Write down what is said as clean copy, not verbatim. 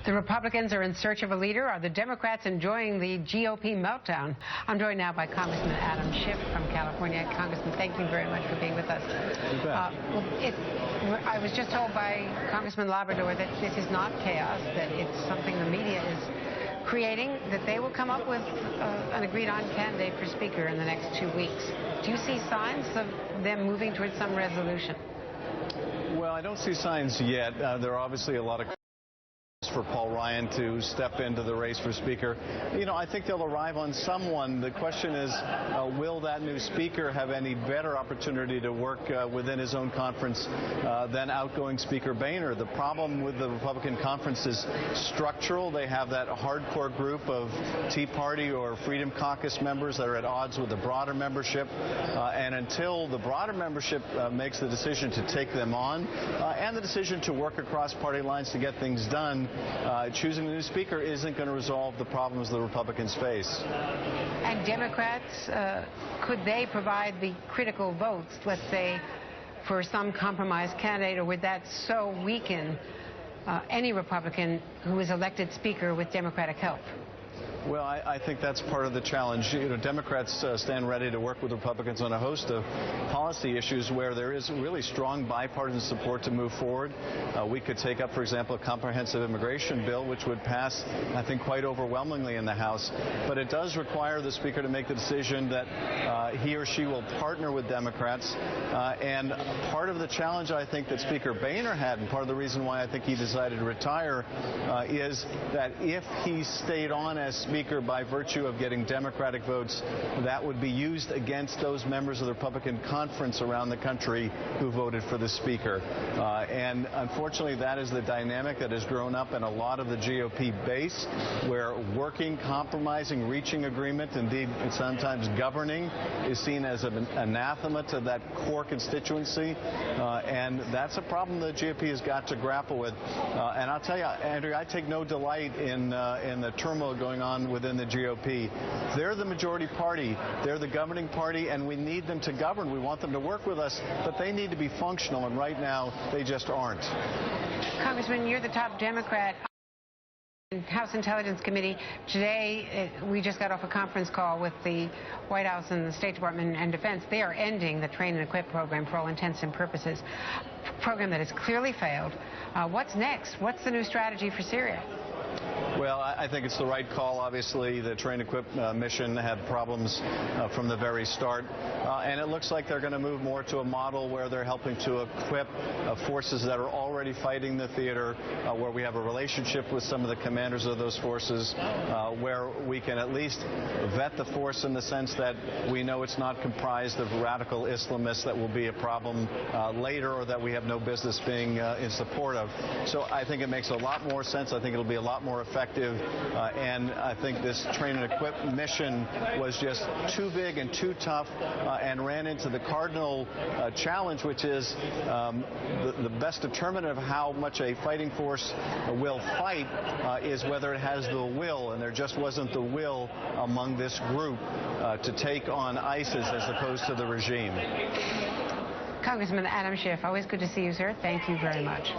The Republicans are in search of a leader. Are the Democrats enjoying the GOP meltdown? I'm joined now by Congressman Adam Schiff from California. Congressman, thank you very much for being with us. I was just told by Congressman Labrador that this is not chaos, that it's something the media is creating, that they will come up with an agreed-on candidate for Speaker in the next 2 weeks. Do you see signs of them moving towards some resolution? Well, I don't see signs yet. There are obviously a lot of for Paul Ryan to step into the race for Speaker. You know, I think they'll arrive on someone. The question is, will that new Speaker have any better opportunity to work within his own conference than outgoing Speaker Boehner? The problem with the Republican conference is structural. They have that hardcore group of Tea Party or Freedom Caucus members that are at odds with the broader membership. And until the broader membership makes the decision to take them on and the decision to work across party lines to get things done, choosing a new Speaker isn't going to resolve the problems the Republicans face. And Democrats, could they provide the critical votes, let's say, for some compromise candidate, or would that so weaken any Republican who is elected Speaker with Democratic help? Well, I think that's part of the challenge. You know, Democrats stand ready to work with Republicans on a host of policy issues where there is really strong bipartisan support to move forward. We could take up, for example, a comprehensive immigration bill, which would pass, I think, quite overwhelmingly in the House. But it does require the Speaker to make the decision that he or she will partner with Democrats. And part of the challenge, I think, that Speaker Boehner had, and part of the reason why I think he decided to retire, is that if he stayed on as Speaker by virtue of getting Democratic votes, that would be used against those members of the Republican conference around the country who voted for the Speaker. And unfortunately, that is the dynamic that has grown up in a lot of the GOP base, where working, compromising, reaching agreement, indeed sometimes governing, is seen as an anathema to that core constituency. And that's a problem the GOP has got to grapple with. And I'll tell you, Andrea, I take no delight in the turmoil going on within the GOP. They're the majority party. They're the governing party, and we need them to govern. We want them to work with us, but they need to be functional, and right now they just aren't. Congressman, you're the top Democrat in House Intelligence Committee. Today, we just got off a conference call with the White House and the State Department and Defense. They are ending the Train and Equip program for all intents and purposes, a program that has clearly failed. What's next? What's the new strategy for Syria? Well, I think it's the right call. Obviously, the Train Equip mission had problems from the very start. And it looks like they're going to move more to a model where they're helping to equip forces that are already fighting the theater, where we have a relationship with some of the commanders of those forces, where we can at least vet the force in the sense that we know it's not comprised of radical Islamists that will be a problem later, or that we have no business being in support of. So I think it makes a lot more sense. I think it'll be a lot more effective, and I think this Train and Equip mission was just too big and too tough, and ran into the cardinal challenge, which is the best determinant of how much a fighting force will fight is whether it has the will, and there just wasn't the will among this group to take on ISIS as opposed to the regime. Congressman Adam Schiff, always good to see you, sir. Thank you very much.